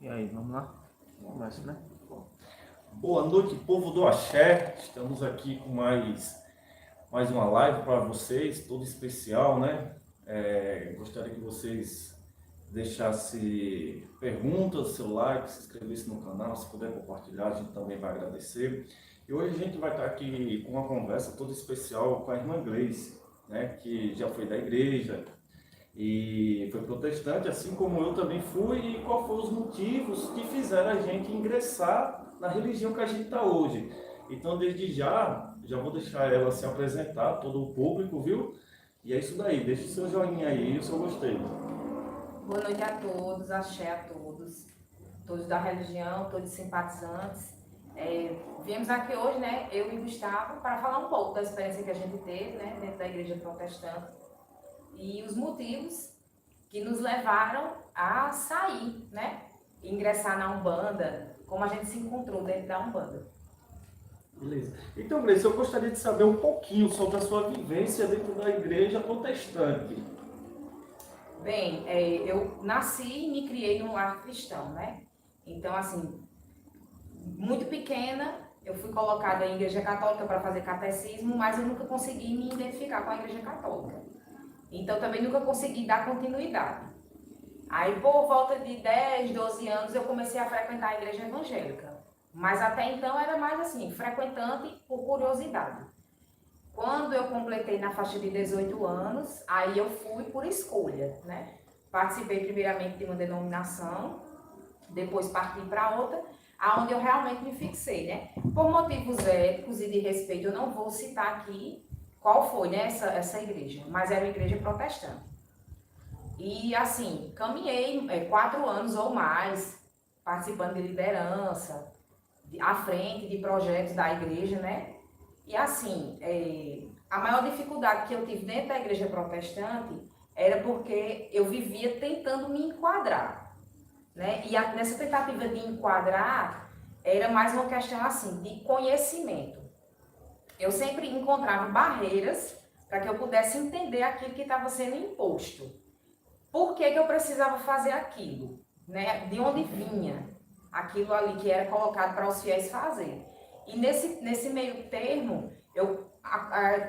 E aí, vamos lá? Começa, né? Boa noite, povo do Axé. Estamos aqui com mais uma live para vocês, toda especial, né? Gostaria que vocês deixassem perguntas, seu like, se inscrevessem no canal, se puder compartilhar, a gente também vai agradecer. E hoje a gente vai estar aqui com uma conversa toda especial com a irmã Gleice, né? Que já foi da igreja e foi protestante, assim como eu também fui, e qual foram os motivos que fizeram a gente ingressar na religião que a gente está hoje. Então, desde já vou deixar ela se apresentar, todo o público, viu? E é isso daí, deixa o seu joinha aí, o seu gostei. Boa noite a todos, axé a todos, todos da religião, todos simpatizantes. Viemos aqui hoje, né, eu e Gustavo, para falar um pouco da experiência que a gente teve, né, dentro da igreja protestante e os motivos que nos levaram a sair, né, ingressar na Umbanda, como a gente se encontrou dentro da Umbanda. Beleza. Então, Gleice, eu gostaria de saber um pouquinho sobre a sua vivência dentro da igreja protestante. Bem, eu nasci e me criei num lar cristão, né? Então, assim, muito pequena, eu fui colocada em igreja católica para fazer catecismo, mas eu nunca consegui me identificar com a igreja católica. Então, também nunca consegui dar continuidade. Aí, por volta de 10, 12 anos, eu comecei a frequentar a igreja evangélica. Mas até então era mais assim, frequentante por curiosidade. Quando eu completei na faixa de 18 anos, aí eu fui por escolha, né? Participei primeiramente de uma denominação, depois parti para outra, aonde eu realmente me fixei, né? Por motivos éticos e de respeito, eu não vou citar aqui qual foi, né, essa igreja, mas era uma igreja protestante. E assim, caminhei 4 anos ou mais, participando de liderança, à frente de projetos da igreja, né? E assim, a maior dificuldade que eu tive dentro da igreja protestante era porque eu vivia tentando me enquadrar, né? E nessa tentativa de enquadrar, era mais uma questão assim, de conhecimento. Eu sempre encontrava barreiras para que eu pudesse entender aquilo que estava sendo imposto. Por que eu precisava fazer aquilo? Né? De onde vinha aquilo ali que era colocado para os fiéis fazer? E nesse meio termo, eu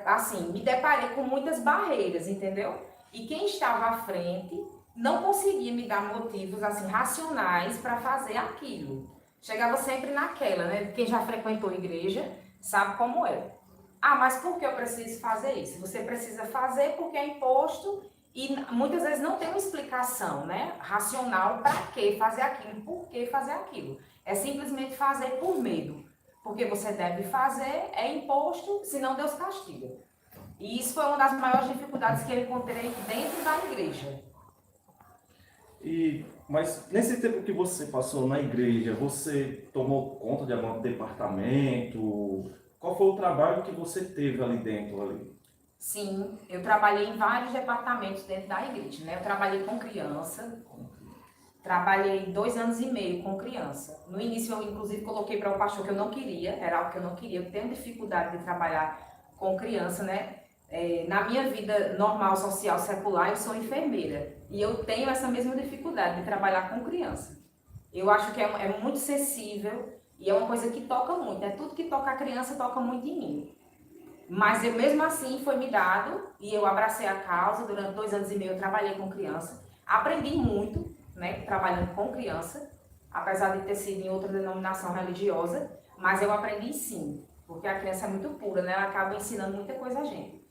assim, me deparei com muitas barreiras, entendeu? E quem estava à frente não conseguia me dar motivos assim racionais para fazer aquilo. Chegava sempre naquela, né? Quem já frequentou a igreja sabe como é. Ah, mas por que eu preciso fazer isso? Você precisa fazer porque é imposto e muitas vezes não tem uma explicação, né, racional para que fazer aquilo, por que fazer aquilo. É simplesmente fazer por medo. Porque você deve fazer, é imposto, senão Deus castiga. E isso foi uma das maiores dificuldades que eu encontrei dentro da igreja. Mas nesse tempo que você passou na igreja, você tomou conta de algum departamento? Qual foi o trabalho que você teve ali dentro ali? Sim, eu trabalhei em vários departamentos dentro da igreja, né? Eu trabalhei com criança, trabalhei 2 anos e meio com criança. No início eu inclusive coloquei para o pastor que eu não queria, era algo que eu não queria, eu tenho dificuldade de trabalhar com criança, né? Na minha vida normal, social, secular, eu sou enfermeira e eu tenho essa mesma dificuldade de trabalhar com criança. Eu acho que é muito sensível e é uma coisa que toca muito, né? Tudo que toca a criança toca muito em mim. Mas eu mesmo assim foi me dado e eu abracei a causa. Durante 2 anos e meio eu trabalhei com criança, aprendi muito, né, trabalhando com criança, apesar de ter sido em outra denominação religiosa, mas eu aprendi sim, porque a criança é muito pura, né? Ela acaba ensinando muita coisa a gente.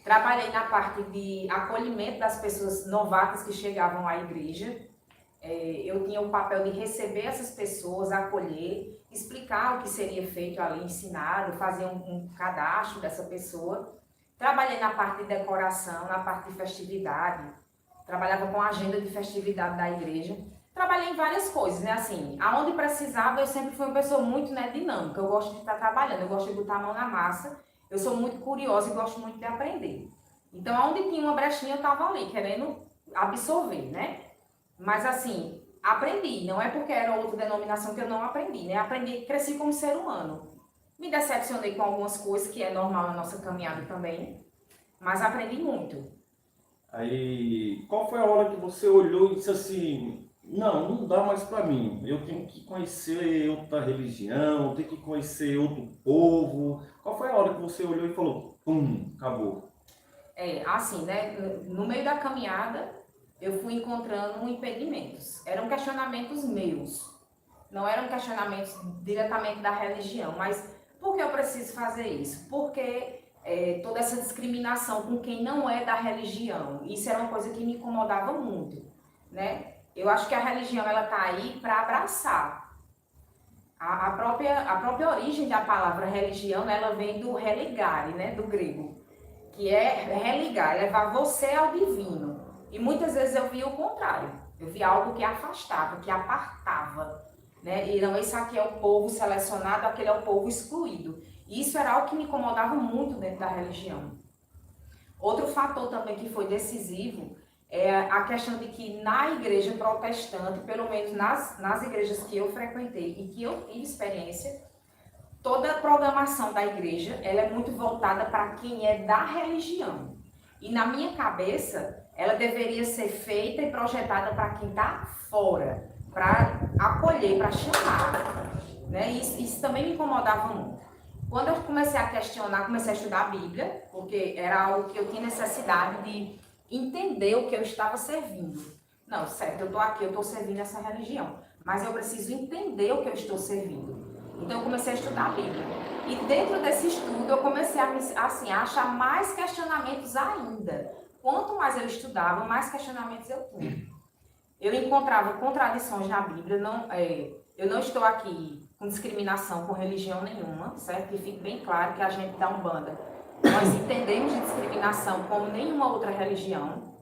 Trabalhei na parte de acolhimento das pessoas novatas que chegavam à igreja. Eu tinha o papel de receber essas pessoas, acolher, explicar o que seria feito ali, ensinado, fazer um cadastro dessa pessoa. Trabalhei na parte de decoração, na parte de festividade, trabalhava com a agenda de festividade da igreja. Trabalhei em várias coisas, né? Assim, aonde precisava, eu sempre fui uma pessoa muito, né, dinâmica. Eu gosto de estar trabalhando, eu gosto de botar a mão na massa. Eu sou muito curiosa e gosto muito de aprender. Então, aonde tinha uma brechinha, eu estava ali, querendo absorver, né? Mas, assim, aprendi. Não é porque era outra denominação que eu não aprendi, né? Aprendi, cresci como ser humano. Me decepcionei com algumas coisas, que é normal na nossa caminhada também. Mas aprendi muito. Aí, qual foi a hora que você olhou e disse assim, não dá mais para mim. Eu tenho que conhecer outra religião, eu tenho que conhecer outro povo. Qual foi a hora que você olhou e falou, pum, acabou? Assim, né? No meio da caminhada, eu fui encontrando impedimentos. Eram questionamentos meus, não eram questionamentos diretamente da religião, mas por que eu preciso fazer isso? Porque toda essa discriminação com quem não é da religião, isso era uma coisa que me incomodava muito, né? Eu acho que a religião ela está aí para abraçar. A própria origem da palavra religião, ela vem do religare, né? Do grego, que é religar, levar você ao divino. E muitas vezes eu via o contrário. Eu via algo que afastava, que apartava, né? E não, esse aqui é o povo selecionado, aquele é o povo excluído. E isso era algo que me incomodava muito dentro da religião. Outro fator também que foi decisivo é a questão de que na igreja protestante, pelo menos nas igrejas que eu frequentei e que eu tive experiência, toda a programação da igreja ela é muito voltada para quem é da religião. E na minha cabeça, ela deveria ser feita e projetada para quem está fora, para acolher, para chamar. Né? Isso também me incomodava muito. Quando eu comecei a questionar, comecei a estudar a Bíblia, porque era algo que eu tinha necessidade de entender o que eu estava servindo. Não, certo, eu estou aqui, eu estou servindo essa religião, mas eu preciso entender o que eu estou servindo. Então eu comecei a estudar a Bíblia. E dentro desse estudo eu comecei a achar mais questionamentos ainda. Quanto mais eu estudava, mais questionamentos eu tinha. Eu encontrava contradições na Bíblia. Eu não estou aqui com discriminação com religião nenhuma, certo? Que fique bem claro que a gente da Umbanda, nós entendemos de discriminação como nenhuma outra religião.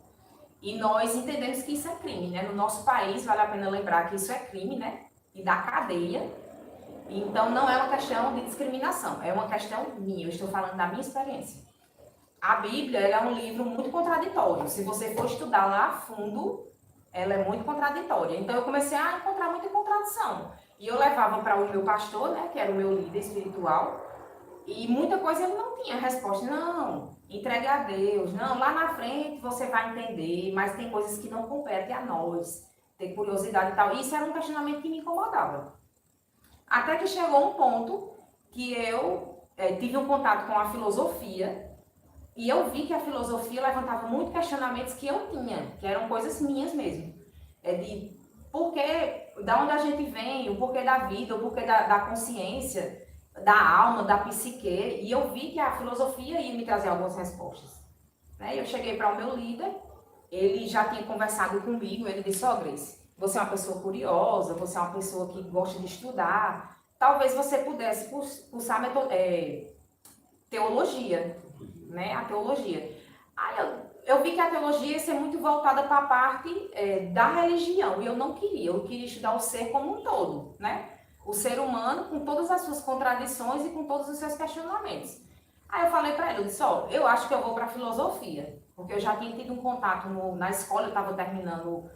E nós entendemos que isso é crime, né? No nosso país, vale a pena lembrar que isso é crime, né? E da cadeia. Então, não é uma questão de discriminação, é uma questão minha, eu estou falando da minha experiência. A Bíblia ela é um livro muito contraditório, se você for estudar lá a fundo, ela é muito contraditória. Então, eu comecei a encontrar muita contradição. E eu levava para o meu pastor, né, que era o meu líder espiritual, e muita coisa ele não tinha resposta. Não, entregue a Deus, não, lá na frente você vai entender, mas tem coisas que não competem a nós, tem curiosidade e tal. Isso era um questionamento que me incomodava. Até que chegou um ponto que eu tive um contato com a filosofia e eu vi que a filosofia levantava muitos questionamentos que eu tinha, que eram coisas minhas mesmo. De porquê, da onde a gente vem, o porquê da vida, o porquê da consciência, da alma, da psique. E eu vi que a filosofia ia me trazer algumas respostas. Né? Eu cheguei para o meu líder, ele já tinha conversado comigo, ele disse, Grace, você é uma pessoa curiosa, você é uma pessoa que gosta de estudar, talvez você pudesse cursar teologia, né? A teologia. Aí eu vi que a teologia ia ser muito voltada para a parte da religião, e eu não queria, eu queria estudar o ser como um todo, né? O ser humano com todas as suas contradições e com todos os seus questionamentos. Aí eu falei para ele, eu disse, eu acho que eu vou para a filosofia, porque eu já tinha tido um contato na escola, eu estava terminando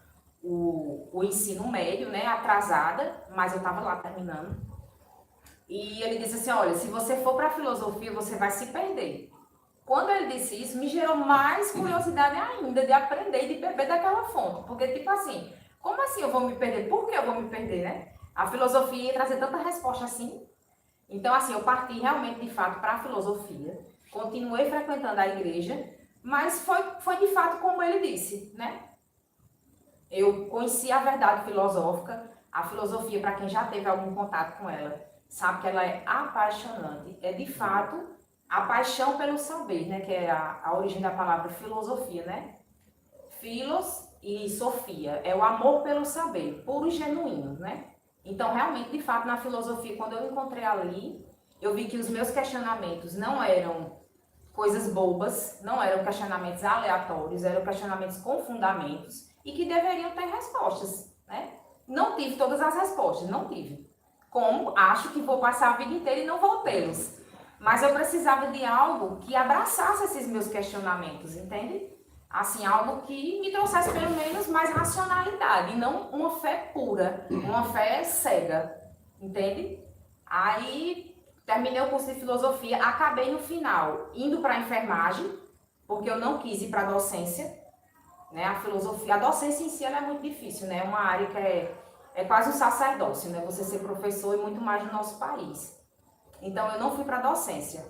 o ensino médio, né, atrasada, mas eu estava lá terminando. E ele disse assim, olha, se você for para a filosofia, você vai se perder. Quando ele disse isso, me gerou mais curiosidade ainda de aprender e de beber daquela fonte. Porque, tipo assim, como assim eu vou me perder? Por que eu vou me perder, né? A filosofia ia trazer tanta resposta assim. Então, assim, eu parti realmente, de fato, para a filosofia. Continuei frequentando a igreja, mas foi de fato como ele disse, né? Eu conheci a verdade filosófica, a filosofia, para quem já teve algum contato com ela, sabe que ela é apaixonante. É, de fato, a paixão pelo saber, né? Que é a origem da palavra filosofia, né? Filos e sofia. É o amor pelo saber, puro e genuíno, né? Então, realmente, de fato, na filosofia, quando eu encontrei ali, eu vi que os meus questionamentos não eram coisas bobas, não eram questionamentos aleatórios, eram questionamentos com fundamentos e que deveriam ter respostas, né? Não tive todas as respostas, não tive. Como acho que vou passar a vida inteira e não vou tê-los. Mas eu precisava de algo que abraçasse esses meus questionamentos, entende? Assim, algo que me trouxesse pelo menos mais racionalidade, e não uma fé pura, uma fé cega, entende? Aí, terminei o curso de filosofia, acabei no final indo para a enfermagem, porque eu não quis ir para a docência, né? A filosofia, a docência em si ela é muito difícil, né? É uma área que é quase um sacerdócio, né? Você ser professor e muito mais no nosso país. Então, eu não fui para a docência.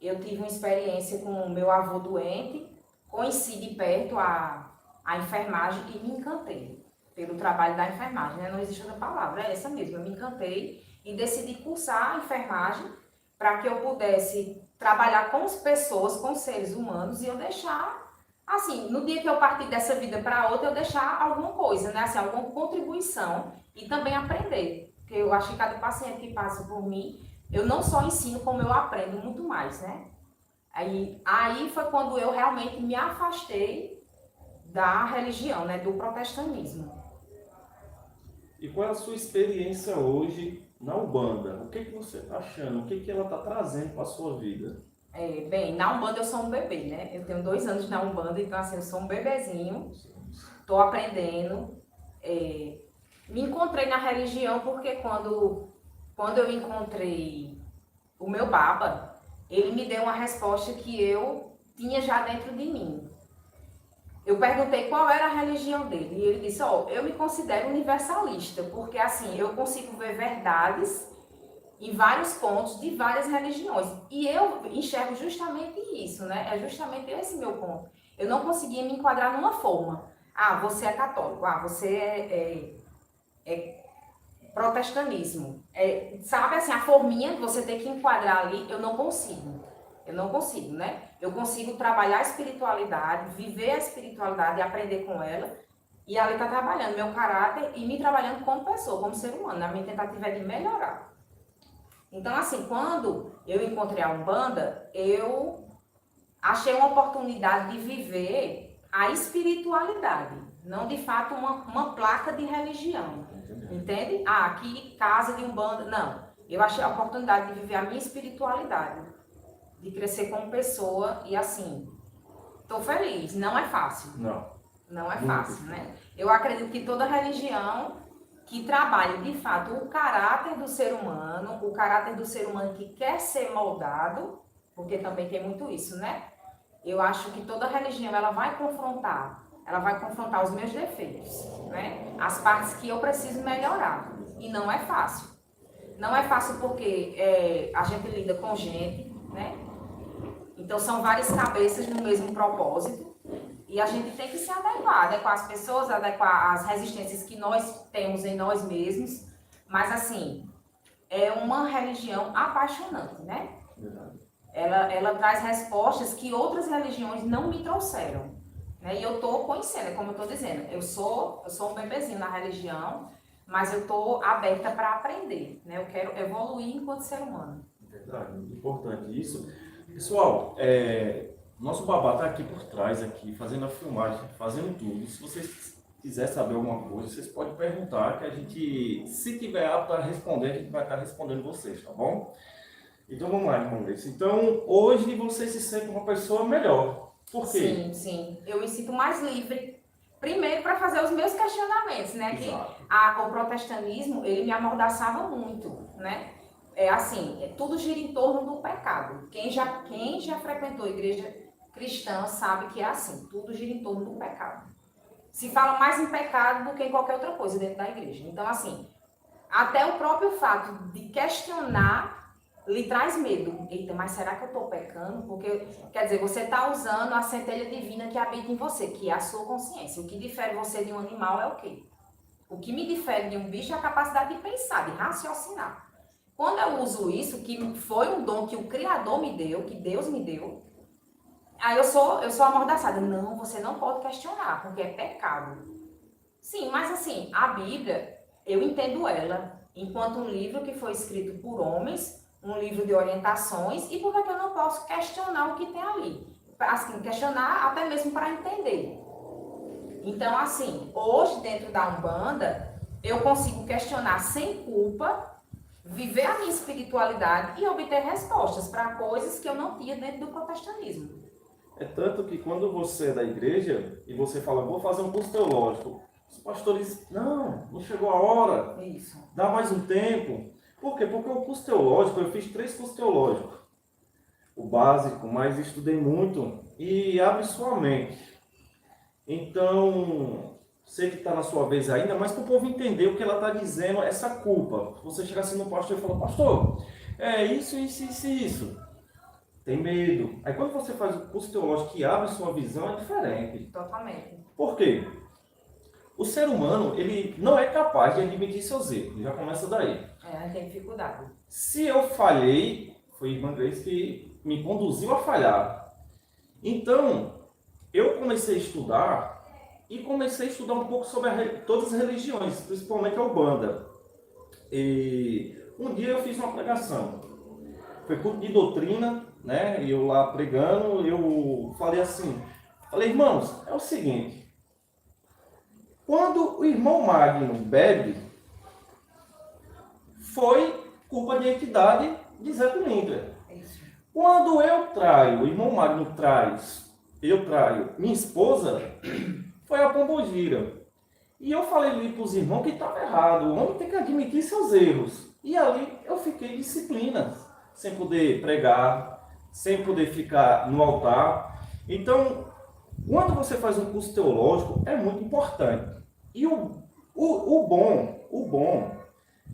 Eu tive uma experiência com o meu avô doente, conheci de perto a enfermagem e me encantei pelo trabalho da enfermagem, né? Não existe outra palavra, é essa mesmo. Eu me encantei e decidi cursar a enfermagem para que eu pudesse trabalhar com as pessoas, com os seres humanos e eu deixar, assim, no dia que eu partir dessa vida para outra, eu deixar alguma coisa, né? Assim, alguma contribuição e também aprender. Porque eu acho que cada paciente que passa por mim, eu não só ensino, como eu aprendo muito mais, né? Aí foi quando eu realmente me afastei da religião, né? Do protestantismo. E qual é a sua experiência hoje na Umbanda? O que você está achando? O que ela está trazendo para a sua vida? Bem, na Umbanda eu sou um bebê, né? Eu tenho 2 anos na Umbanda, então assim, eu sou um bebezinho, estou aprendendo. Me encontrei na religião porque quando eu encontrei o meu Baba, ele me deu uma resposta que eu tinha já dentro de mim. Eu perguntei qual era a religião dele e ele disse, eu me considero universalista, porque assim, eu consigo ver verdades em vários pontos de várias religiões. E eu enxergo justamente isso, né? É justamente esse meu ponto. Eu não conseguia me enquadrar numa forma. Ah, você é católico, você é protestantismo. Sabe assim, a forminha que você tem que enquadrar ali, eu não consigo. Eu não consigo, né? Eu consigo trabalhar a espiritualidade, viver a espiritualidade e aprender com ela. E ali tá trabalhando meu caráter e me trabalhando como pessoa, como ser humano. A minha tentativa é de melhorar. Então, assim, quando eu encontrei a Umbanda, eu achei uma oportunidade de viver a espiritualidade, não de fato uma placa de religião, entende? Ah, aqui casa de Umbanda, não. Eu achei a oportunidade de viver a minha espiritualidade, de crescer como pessoa e assim, estou feliz, não é fácil. Não é fácil, né? Eu acredito que toda religião que trabalhe de fato o caráter do ser humano, o caráter do ser humano que quer ser moldado, porque também tem muito isso, né? Eu acho que toda religião ela vai confrontar os meus defeitos, né? As partes que eu preciso melhorar. E não é fácil. Não é fácil porque a gente lida com gente, né? Então são várias cabeças no mesmo propósito. E a gente tem que se adequar as pessoas, adequar as resistências que nós temos em nós mesmos. Mas assim, é uma religião apaixonante, né? Verdade. Ela traz respostas que outras religiões não me trouxeram. Né? E eu estou conhecendo, como eu estou dizendo, eu sou um bebezinho na religião, mas eu estou aberta para aprender. Né? Eu quero evoluir enquanto ser humano. Verdade, muito importante isso. Pessoal, nosso babá está aqui por trás, aqui, fazendo a filmagem, fazendo tudo. Se vocês quiserem saber alguma coisa, vocês podem perguntar, que a gente, se tiver apto a responder, a gente vai estar respondendo vocês, tá bom? Então vamos lá, irmão Gleice. Então, hoje você se sente uma pessoa melhor. Por quê? Sim, sim. Eu me sinto mais livre. Primeiro, para fazer os meus questionamentos, né? Exato. Que o protestantismo, ele me amordaçava muito, né? Tudo gira em torno do pecado. Quem já frequentou a igreja cristã sabe que é assim, tudo gira em torno do pecado. Se fala mais em pecado do que em qualquer outra coisa dentro da igreja. Então, assim, até o próprio fato de questionar lhe traz medo. Eita, mas será que eu estou pecando? Porque, quer dizer, você está usando a centelha divina que habita em você, que é a sua consciência. O que difere você de um animal é o quê? O que me difere de um bicho é a capacidade de pensar, de raciocinar. Quando eu uso isso, que foi um dom que o Criador me deu, que Deus me deu, aí eu sou amordaçada. Não, você não pode questionar, porque é pecado. Sim, mas assim, a Bíblia, eu entendo ela enquanto um livro que foi escrito por homens, um livro de orientações, e por que eu não posso questionar o que tem ali? Assim, questionar até mesmo para entender. Então, assim, hoje dentro da Umbanda, eu consigo questionar sem culpa, viver a minha espiritualidade e obter respostas para coisas que eu não tinha dentro do protestantismo. É tanto que quando você é da igreja e você fala, vou fazer um curso teológico, os pastores, não chegou a hora, Isso. dá mais um tempo. Por quê? Porque o curso teológico, eu fiz 3 cursos teológicos. O básico, mas estudei muito e abre sua mente. Então, sei que está na sua vez ainda, mas para o povo entender o que ela está dizendo, essa culpa. Você chegar assim no pastor e falar, pastor, é isso, isso, isso, isso. Tem medo. Aí quando você faz o curso teológico que abre sua visão, é diferente. Totalmente. Por quê? O ser humano, ele não é capaz de admitir seus erros. Já começa daí. Tem dificuldade. Se eu falhei, foi a irmã Grace que me conduziu a falhar. Então, eu comecei a estudar e comecei a estudar um pouco sobre todas as religiões, principalmente a Umbanda. E um dia eu fiz uma pregação. Foi culto de doutrina, né? E eu lá pregando, eu falei assim, irmãos, é o seguinte, quando o irmão Magno bebe, foi culpa de entidade de Zé Pilintra. Quando eu traio, o irmão Magno eu traio minha esposa, foi a pombogira. E eu falei ali para os irmãos que estava errado, o homem tem que admitir seus erros. E ali eu fiquei disciplina, sem poder pregar, sem poder ficar no altar. Então, quando você faz um curso teológico, é muito importante. E o bom,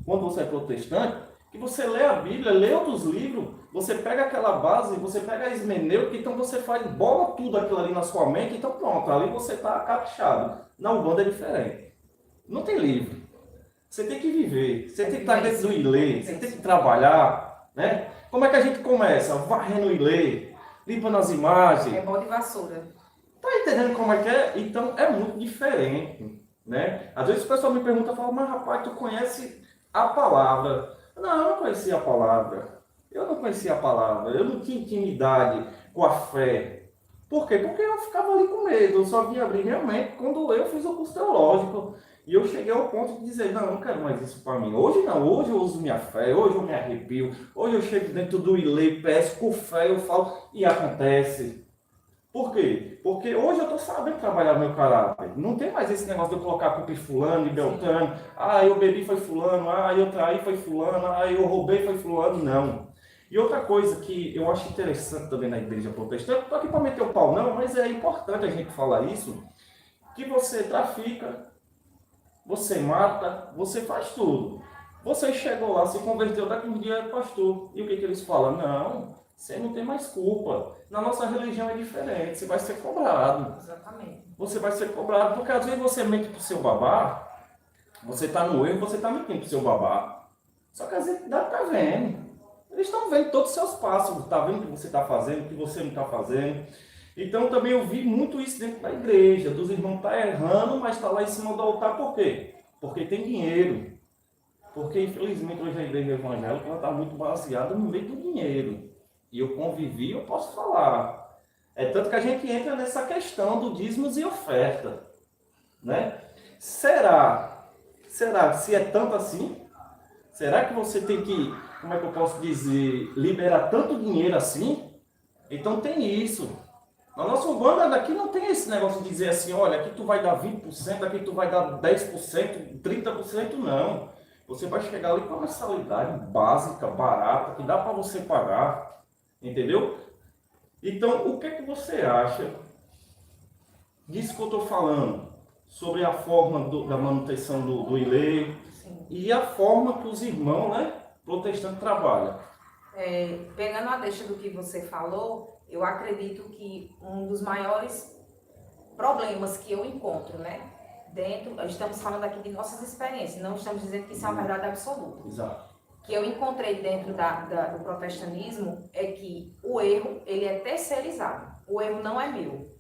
quando você é protestante, que você lê a Bíblia, lê outros livros, você pega aquela base, você pega a hermenêutica, então você bola tudo aquilo ali na sua mente, então pronto, ali você está caprichado. Na Umbanda é diferente. Não tem livro. Você tem que viver, você tem que estar dentro do ilê, você tem que trabalhar, né? Como é que a gente começa? Varrendo o ilê, limpando as imagens. É bom de vassoura. Tá entendendo como é que é? Então é muito diferente, né? Às vezes o pessoal me pergunta, fala, mas rapaz, tu conhece a palavra? Não, eu não conhecia a palavra. Eu não conhecia a palavra. Eu não tinha intimidade com a fé. Por quê? Porque eu ficava ali com medo. Eu só via abrir minha mente quando eu fiz o curso teológico. E eu cheguei ao ponto de dizer, não, eu não quero mais isso para mim. Hoje não, hoje eu uso minha fé, hoje eu me arrepio, hoje eu chego dentro do ilê, peço com fé, eu falo, e acontece. Por quê? Porque hoje eu estou sabendo trabalhar o meu caráter. Não tem mais esse negócio de eu colocar a culpa em fulano e beltrano. Ah, eu bebi foi fulano, ah, eu traí foi fulano, ah, eu roubei foi fulano. Não. E outra coisa que eu acho interessante também na igreja protestante, estou aqui para meter o pau não, mas é importante a gente falar isso, que você trafica, você mata, você faz tudo. Você chegou lá, se converteu, daqui um dia é pastor. E o que eles falam? Não, você não tem mais culpa. Na nossa religião é diferente, você vai ser cobrado. Exatamente. Você vai ser cobrado, porque às vezes você mente pro seu babá, você está no erro, você está mentindo pro seu babá. Só que às vezes dá pra vendo. Eles estão vendo todos os seus passos, tá vendo o que você está fazendo, o que você não está fazendo. Então também eu vi muito isso dentro da igreja, dos irmãos tá errando, mas está lá em cima do altar, por quê? Porque tem dinheiro. Porque infelizmente hoje a igreja evangélica está muito baseada no meio do dinheiro. E eu convivi, eu posso falar. É tanto que a gente entra nessa questão do dízimos e oferta, né? Será, se é tanto assim? Será que você tem que, como é que eu posso dizer, liberar tanto dinheiro assim? Então tem isso. Na nossa Umbanda daqui não tem esse negócio de dizer assim, olha, aqui tu vai dar 20%, aqui tu vai dar 10%, 30%, não. Você vai chegar ali com uma mensalidade básica, barata, que dá para você pagar, entendeu? Então, o que é que você acha disso que eu estou falando? Sobre a forma da manutenção do ilê e a forma que os irmãos, né, protestantes trabalham. Pegando a deixa do que você falou, eu acredito que um dos maiores problemas que eu encontro, né, estamos falando aqui de nossas experiências, não estamos dizendo que isso é uma verdade absoluta. Exato. Que eu encontrei dentro do protestantismo é que o erro, ele é terceirizado. O erro não é meu.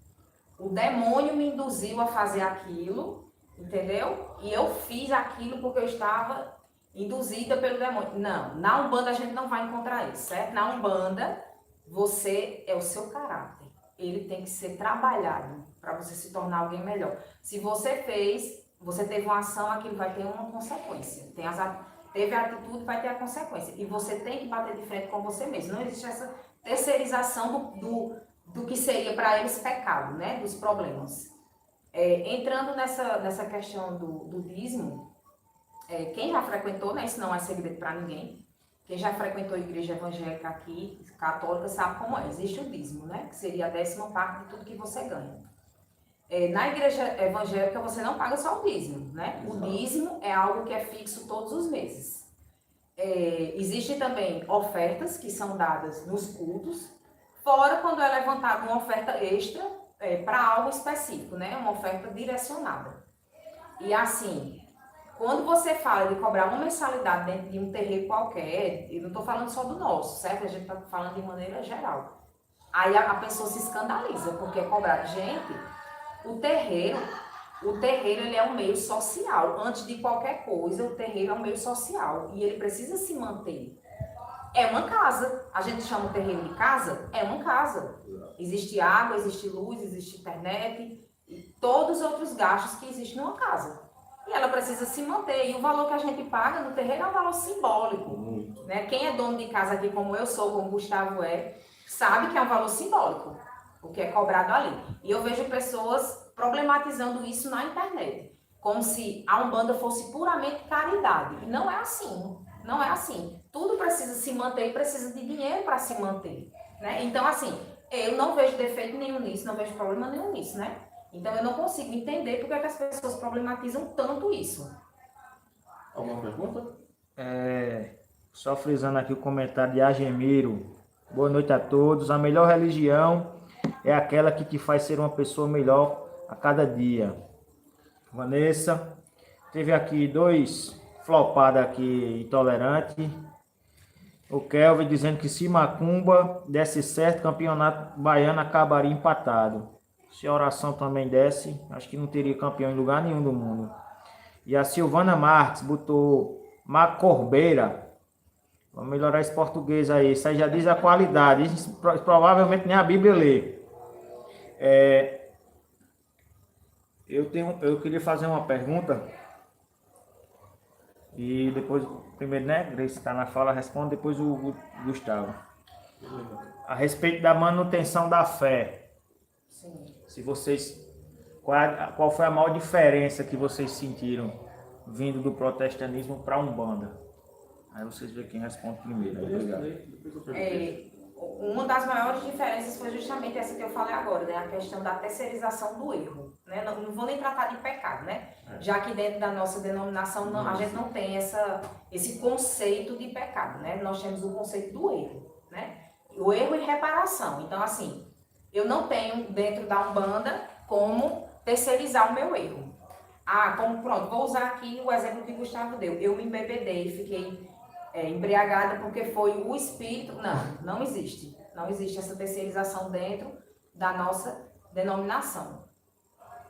O demônio me induziu a fazer aquilo, entendeu? E eu fiz aquilo porque eu estava induzida pelo demônio. Não, na Umbanda a gente não vai encontrar isso, certo? Na Umbanda, você é o seu caráter. Ele tem que ser trabalhado para você se tornar alguém melhor. Se você teve uma ação, aquilo vai ter uma consequência. Teve a atitude, vai ter a consequência. E você tem que bater de frente com você mesmo. Não existe essa terceirização do que seria para eles pecado, né? Dos problemas. Entrando nessa questão do dízimo, quem já frequentou, né? Isso não é segredo para ninguém. Quem já frequentou a igreja evangélica aqui, católica, sabe como é. Existe o dízimo, né? Que seria a 10ª parte de tudo que você ganha. Na igreja evangélica você não paga só o dízimo, né? O dízimo é algo que é fixo todos os meses. Existem também ofertas que são dadas nos cultos, fora quando é levantada uma oferta extra para algo específico, né? Uma oferta direcionada. E assim, quando você fala de cobrar uma mensalidade dentro de um terreiro qualquer, eu não estou falando só do nosso, certo? A gente está falando de maneira geral. Aí a pessoa se escandaliza, porque é cobrado. Gente, o terreiro ele é um meio social. Antes de qualquer coisa, o terreiro é um meio social e ele precisa se manter. É uma casa. A gente chama o terreiro de casa? É uma casa. Existe água, existe luz, existe internet e todos os outros gastos que existem numa casa. E ela precisa se manter. E o valor que a gente paga no terreiro é um valor simbólico. Né? Quem é dono de casa aqui, como eu sou, como o Gustavo sabe que é um valor simbólico, o que é cobrado ali. E eu vejo pessoas problematizando isso na internet, como se a Umbanda fosse puramente caridade. E não é assim, não é assim. Tudo precisa se manter e precisa de dinheiro para se manter. Né? Então, assim, eu não vejo defeito nenhum nisso, não vejo problema nenhum nisso, né? Então, eu não consigo entender porque é que as pessoas problematizam tanto isso. Alguma pergunta? Só frisando aqui o comentário de Agemiro. Boa noite a todos. A melhor religião é aquela que te faz ser uma pessoa melhor a cada dia. Vanessa, teve aqui 2 flopados aqui, intolerante. O Kelvin dizendo que se Macumba desse certo, campeonato baiano acabaria empatado. Se a oração também desse, acho que não teria campeão em lugar nenhum do mundo. E a Silvana Marques botou Macorbeira. Vamos melhorar esse português aí. Isso aí já diz a qualidade. Isso, provavelmente nem a Bíblia lê. Eu queria fazer uma pergunta. E depois, primeiro, né? Grace está na fala, responde, depois o Gustavo. A respeito da manutenção da fé. Sim. Se vocês. Qual foi a maior diferença que vocês sentiram vindo do protestantismo para a Umbanda? Aí vocês veem quem responde primeiro. Obrigado. Uma das maiores diferenças foi justamente essa que eu falei agora, né? A questão da terceirização do erro. Né? Não vou nem tratar de pecado, né? Já que dentro da nossa denominação a gente não tem esse conceito de pecado, né? Nós temos o conceito do erro, né? O erro e reparação. Então, assim, eu não tenho dentro da Umbanda como terceirizar o meu erro. Pronto, vou usar aqui o exemplo que o Gustavo deu. Eu me embebedei, fiquei embriagada porque foi o espírito. Não existe. Não existe essa terceirização dentro da nossa denominação.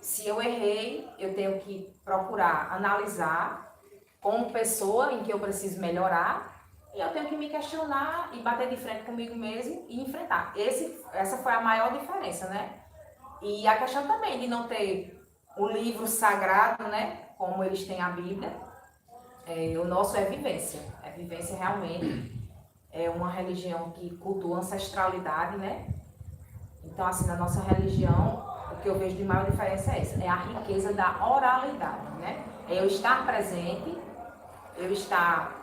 Se eu errei, eu tenho que procurar analisar como pessoa em que eu preciso melhorar e eu tenho que me questionar e bater de frente comigo mesmo e enfrentar. Essa foi a maior diferença, né? E a questão também de não ter o livro sagrado, né? Como eles têm a Bíblia. O nosso é vivência. É vivência realmente. É uma religião que cultua ancestralidade, né? Então, assim, na nossa religião, o que eu vejo de maior diferença é essa. É a riqueza da oralidade, né? É eu estar presente, eu estar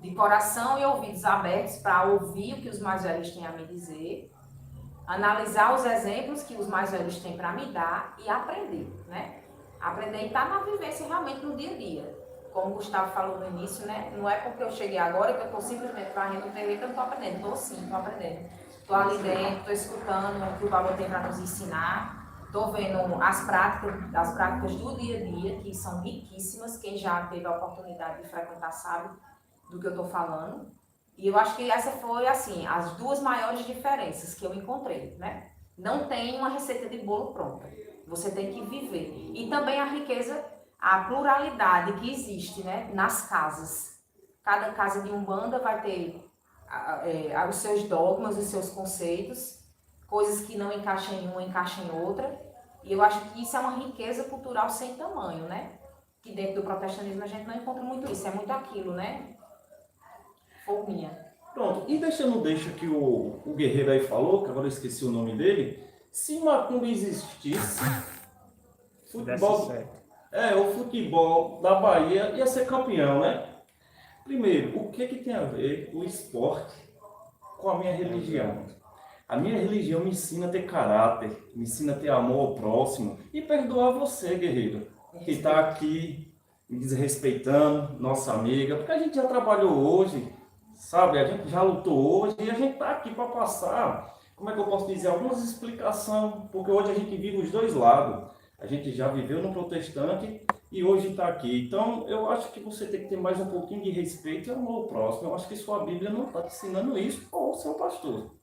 de coração e ouvidos abertos para ouvir o que os mais velhos têm a me dizer, analisar os exemplos que os mais velhos têm para me dar e aprender, né? Aprender e estar na vivência realmente no dia a dia. Como o Gustavo falou no início, né? Não é porque eu cheguei agora que eu estou simplesmente varrendo o terreiro que eu não estou aprendendo. Estou sim, estou aprendendo. Estou ali dentro, estou escutando o que o Baba tem para nos ensinar. Estou vendo as práticas do dia a dia, que são riquíssimas. Quem já teve a oportunidade de frequentar sabe do que eu estou falando. E eu acho que essa foi, assim, as 2 maiores diferenças que eu encontrei, né? Não tem uma receita de bolo pronta. Você tem que viver. E também a riqueza, a pluralidade que existe, né, nas casas. Cada casa de Umbanda vai ter os seus dogmas, os seus conceitos, coisas que não encaixam em uma, encaixam em outra. E eu acho que isso é uma riqueza cultural sem tamanho, né? Que dentro do protestantismo a gente não encontra muito isso, é muito aquilo, né? Forminha. Pronto, e deixando que o guerreiro aí falou, que agora eu esqueci o nome dele, se Macumba existisse, o futebol da Bahia ia ser campeão, né? Primeiro, o que tem a ver o esporte com a minha religião? A minha religião me ensina a ter caráter, me ensina a ter amor ao próximo e perdoar você, guerreiro, que está aqui me desrespeitando, nossa amiga, porque a gente já trabalhou hoje, sabe? A gente já lutou hoje e a gente está aqui para passar, como é que eu posso dizer, algumas explicações, porque hoje a gente vive os dois lados. A gente já viveu no protestante e hoje está aqui. Então, eu acho que você tem que ter mais um pouquinho de respeito e amor ao próximo. Eu acho que sua Bíblia não está te ensinando isso, ou seu pastor.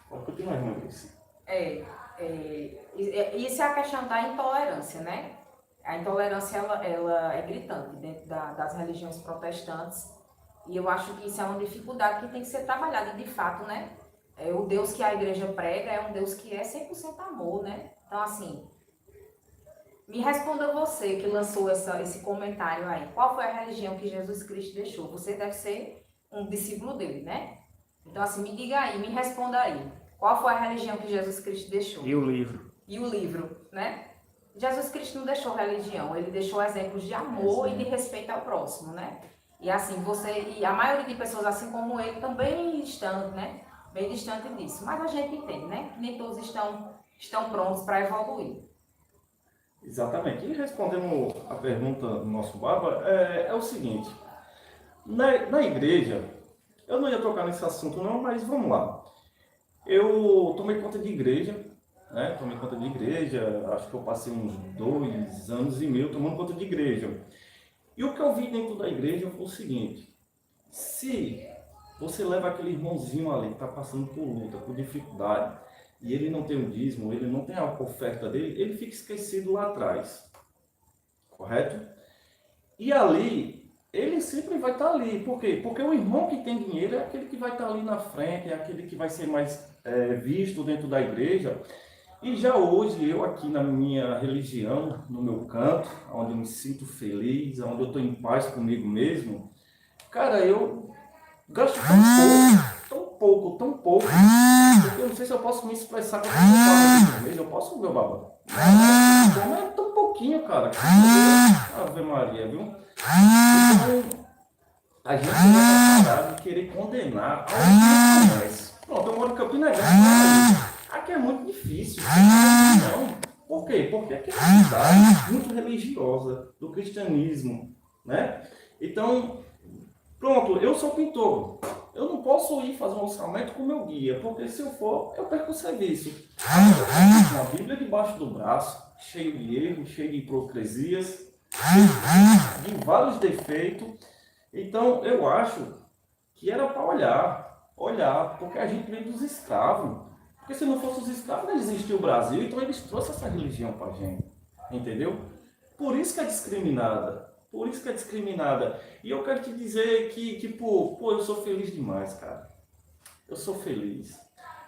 Pode continuar, irmã Grace. Isso é a questão da intolerância, né? A intolerância, ela é gritante dentro das religiões protestantes. E eu acho que isso é uma dificuldade que tem que ser trabalhada de fato, né? O Deus que a igreja prega é um Deus que é 100% amor, né? Então, assim, me responda você que lançou esse comentário aí. Qual foi a religião que Jesus Cristo deixou? Você deve ser um discípulo dele, né? Então, assim, me diga aí, me responda aí. Qual foi a religião que Jesus Cristo deixou? E o livro? E o livro, né? Jesus Cristo não deixou religião, ele deixou exemplos de amor e de respeito ao próximo, né? E assim, e a maioria de pessoas, assim como ele, também estão, né? Bem distante disso. Mas a gente entende, né? Que nem todos estão prontos para evoluir. Exatamente. E respondendo a pergunta do nosso Baba, é o seguinte. Na igreja, eu não ia tocar nesse assunto não, mas vamos lá. Eu tomei conta de igreja, né? Tomei conta de igreja, acho que eu passei uns 2 anos e meio tomando conta de igreja. E o que eu vi dentro da igreja foi o seguinte: se você leva aquele irmãozinho ali que está passando por luta, por dificuldade, e ele não tem o dízimo, ele não tem a oferta dele, ele fica esquecido lá atrás, correto? E ali, ele sempre vai estar ali. Por quê? Porque o irmão que tem dinheiro é aquele que vai estar ali na frente, é aquele que vai ser mais visto dentro da igreja. E já hoje, eu aqui na minha religião, no meu canto, onde eu me sinto feliz, onde eu estou em paz comigo mesmo, cara, eu gasto tão pouco, porque eu não sei se eu posso me expressar com essa palavra. Eu posso, meu baba? Mas é tão pouquinho, cara. Ave Maria, viu? Então, a gente vai parar de querer condenar algo que não conhece. Pronto, eu moro em Campina Grande. Aqui é muito difícil. Não. Por quê? Porque aqui é uma cidade muito religiosa do cristianismo, né? Então, pronto, eu sou pintor. Eu não posso ir fazer um orçamento com o meu guia, porque se eu for, eu perco o serviço. Eu tenho uma Bíblia debaixo do braço, cheio de erros, cheio de hipocrisias, cheio de vários defeitos. Então, eu acho que era para olhar, porque a gente veio dos escravos. Porque se não fosse os escravos, não existia o Brasil, então eles trouxeram essa religião para a gente, entendeu? Por isso que é discriminada. E eu quero te dizer que eu sou feliz demais, cara. Eu sou feliz.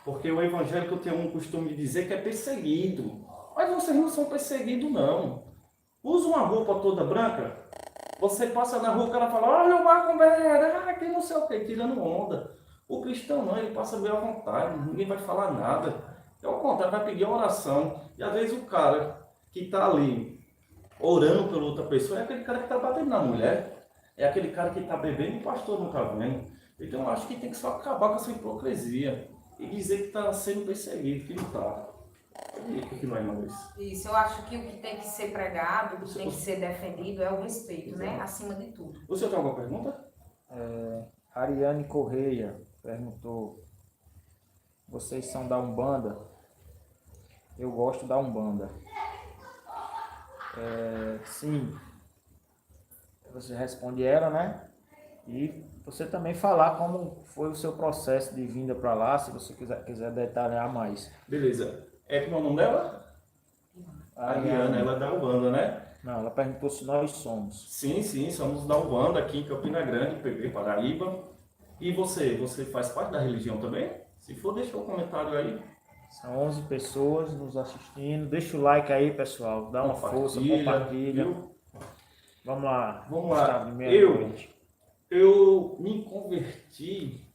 Porque o evangélico tem um costume de dizer que é perseguido. Mas vocês não são perseguidos, não. Usa uma roupa toda branca, você passa na rua, o cara fala, olha o macumbeiro, que não sei o que, tirando onda. O cristão não, ele passa bem à vontade, ninguém vai falar nada. Ao contrário, vai pedir oração. E às vezes o cara que está ali orando pela outra pessoa é aquele cara que está batendo na mulher, é aquele cara que está bebendo e o pastor não está vendo. Então eu acho que tem que só acabar com essa hipocrisia e dizer que está sendo perseguido, que não está. O que não é mais? Isso, eu acho que o que tem que ser pregado, o que tem que ser defendido é o respeito, né? Acima de tudo. Você tem alguma pergunta? Ariane Correia perguntou: vocês são da Umbanda? Eu gosto da Umbanda. Sim. Você responde ela, né? E você também falar como foi o seu processo de vinda para lá, se você quiser detalhar mais. Beleza. Como é o nome dela? Ariane, ela é da Umbanda, né? Não, ela perguntou se nós somos. Sim, somos da Umbanda aqui em Campina Grande, PB, Paraíba. E você faz parte da religião também? Se for, deixa o comentário aí. São 11 pessoas nos assistindo. Deixa o like aí, pessoal. Dá uma força, compartilha. Viu? Vamos lá. Eu me converti,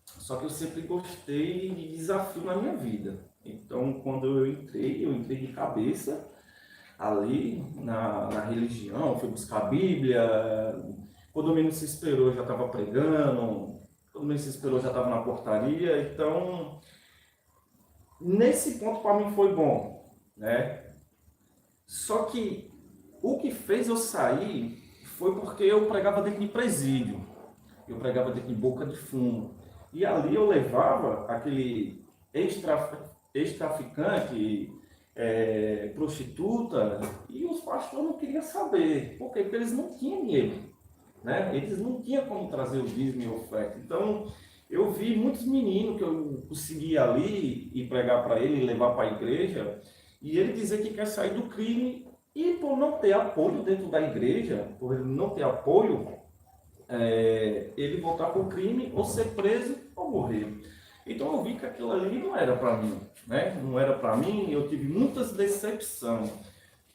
só que eu sempre gostei de desafio na minha vida. Então, quando eu entrei de cabeça ali na religião, fui buscar a Bíblia. Quando o menino se esperou, eu já estava pregando. Quando o menino se esperou, eu já estava na portaria. Então, nesse ponto para mim foi bom, né? Só que o que fez eu sair foi porque eu pregava dentro de presídio, eu pregava dentro de boca de fumo. E ali eu levava aquele ex-traficante, prostituta, e os pastores não queriam saber. Por quê? Porque eles não tinham dinheiro, né? Eles não tinham como trazer o dízimo e a oferta. Então, eu vi muitos meninos que eu conseguia ali e pregar para ele, e levar para a igreja, e ele dizer que quer sair do crime, e por não ter apoio dentro da igreja, por ele não ter apoio, ele voltar para o crime, ou ser preso, ou morrer. Então eu vi que aquilo ali não era para mim, né? Não era para mim, eu tive muitas decepções,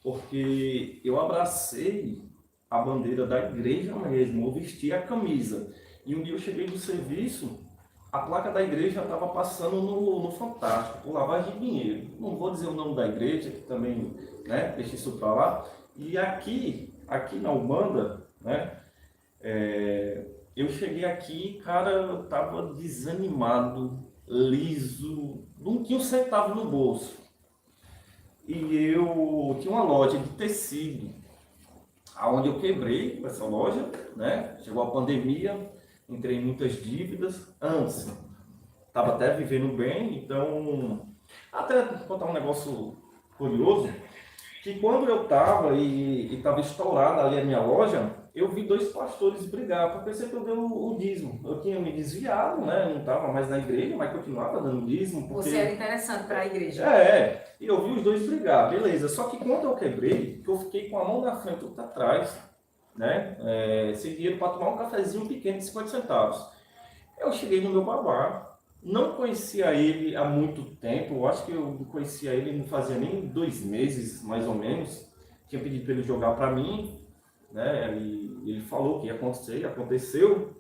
porque eu abracei a bandeira da igreja mesmo, eu vesti a camisa. E um dia eu cheguei do serviço, a placa da igreja estava passando no Fantástico, por lavagem de dinheiro. Não vou dizer o nome da igreja, que também, né, deixa isso para lá. E aqui na Umbanda, né, eu cheguei aqui, cara, eu estava desanimado, liso, não tinha um centavo no bolso. E eu tinha uma loja de tecido, aonde eu quebrei essa loja, né? Chegou a pandemia, entrei em muitas dívidas. Antes, estava até vivendo bem, então... Até contar um negócio curioso, que quando eu estava e estava estourada ali a minha loja, eu vi 2 pastores brigar, porque sempre eu dei o dízimo. Eu tinha me desviado, né? Eu não estava mais na igreja, mas continuava dando dízimo. Porque... Você era interessante para a igreja. E eu vi os 2 brigar, beleza. Só que quando eu quebrei, eu fiquei com a mão na frente e outra atrás, né? Sem dinheiro para tomar um cafezinho pequeno de 50 centavos. Eu cheguei no meu babá, não conhecia ele há muito tempo, eu acho que eu conhecia ele não fazia nem 2 meses, mais ou menos. Tinha pedido para ele jogar para mim, né? Ele falou que ia acontecer, e aconteceu.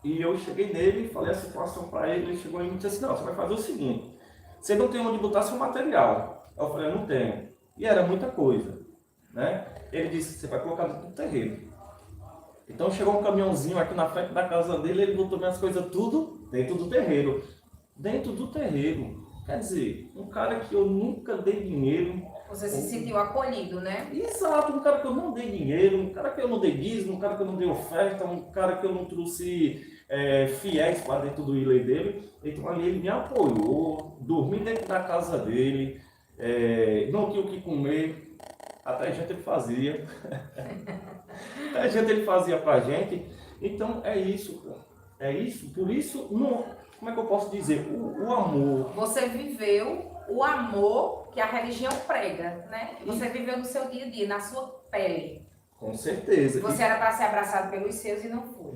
E eu cheguei nele e falei a situação para ele. Ele chegou e me disse assim: não, você vai fazer o seguinte, você não tem onde botar seu material. Eu falei: eu não tenho. E era muita coisa, né? Ele disse: você vai colocar dentro do terreno. Então chegou um caminhãozinho aqui na frente da casa dele, ele botou minhas coisas tudo dentro do terreiro. Dentro do terreiro. Quer dizer, um cara que eu nunca dei dinheiro. Você se sentiu acolhido, né? Exato, um cara que eu não dei dinheiro, um cara que eu não dei dízimo, um cara que eu não dei oferta, um cara que eu não trouxe fiéis para dentro do ilê dele. Então ali ele me apoiou, dormi dentro da casa dele, não tinha o que comer, até gente ele fazia. Até gente ele fazia pra gente. Então é isso, pô. É isso, por isso, não, como é que eu posso dizer? O amor. Você viveu o amor que a religião prega, né? Você viveu no seu dia a dia, na sua pele. Com certeza. Você era para ser abraçado pelos seus e não foi.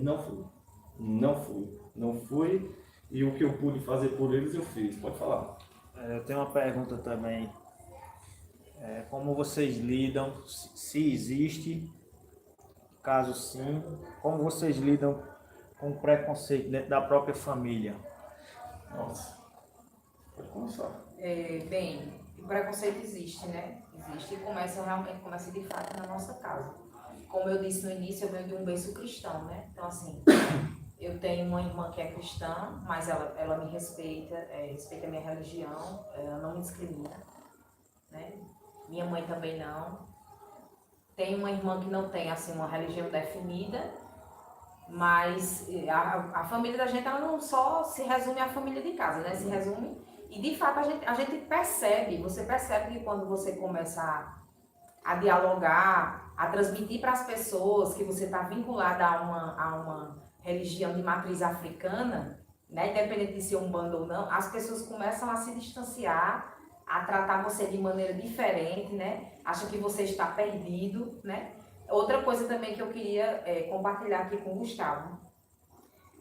Não fui. E o que eu pude fazer por eles, eu fiz. Pode falar. Eu tenho uma pergunta também. Como vocês lidam, se existe, caso sim, como vocês lidam com o preconceito dentro da própria família? Nossa, pode começar. Bem, o preconceito existe, né? Existe e começa de fato na nossa casa. Como eu disse no início, eu venho de um berço cristão, né? Então, assim, eu tenho uma irmã que é cristã, mas ela me respeita, respeita a minha religião, ela não me discrimina, né? Minha mãe também não. Tenho uma irmã que não tem, assim, uma religião definida, mas a família da gente, ela não só se resume à família de casa, né? Se resume, e de fato a gente percebe, você percebe que quando você começa a dialogar, a transmitir para as pessoas que você está vinculada a uma religião de matriz africana, né? Independente de ser umbanda ou não, as pessoas começam a se distanciar, a tratar você de maneira diferente, né? Acha que você está perdido, né? Outra coisa também que eu queria compartilhar aqui com o Gustavo.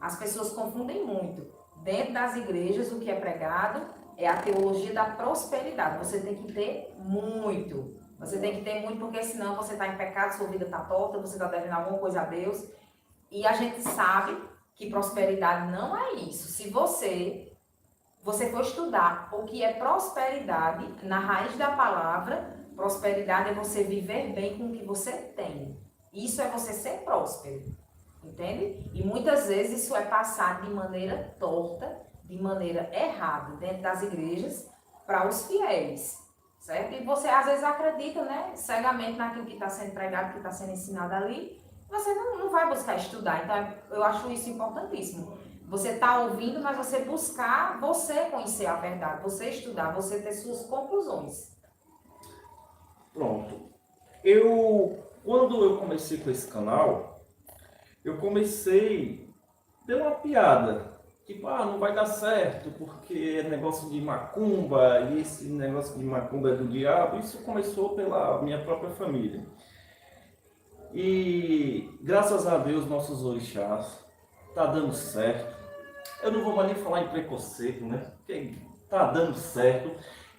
As pessoas confundem muito. Dentro das igrejas, o que é pregado é a teologia da prosperidade. Você tem que ter muito. Você tem que ter muito, porque senão você está em pecado, sua vida está torta, você está devendo alguma coisa a Deus. E a gente sabe que prosperidade não é isso. Se você for estudar o que é prosperidade, na raiz da palavra, prosperidade é você viver bem com o que você tem. Isso é você ser próspero, entende? E muitas vezes isso é passado de maneira torta, de maneira errada, dentro das igrejas, para os fiéis, certo? E você às vezes acredita, né, cegamente naquilo que está sendo pregado, que está sendo ensinado ali, você não vai buscar estudar. Então, eu acho isso importantíssimo. Você está ouvindo, mas você buscar, você conhecer a verdade, você estudar, você ter suas conclusões. Pronto. Quando eu comecei com esse canal, eu comecei pela piada. Tipo, não vai dar certo, porque é negócio de macumba, e esse negócio de macumba é do diabo. Isso começou pela minha própria família. E graças a Deus, nossos orixás, tá dando certo. Eu não vou mais nem falar em preconceito, né? Porque tá dando certo.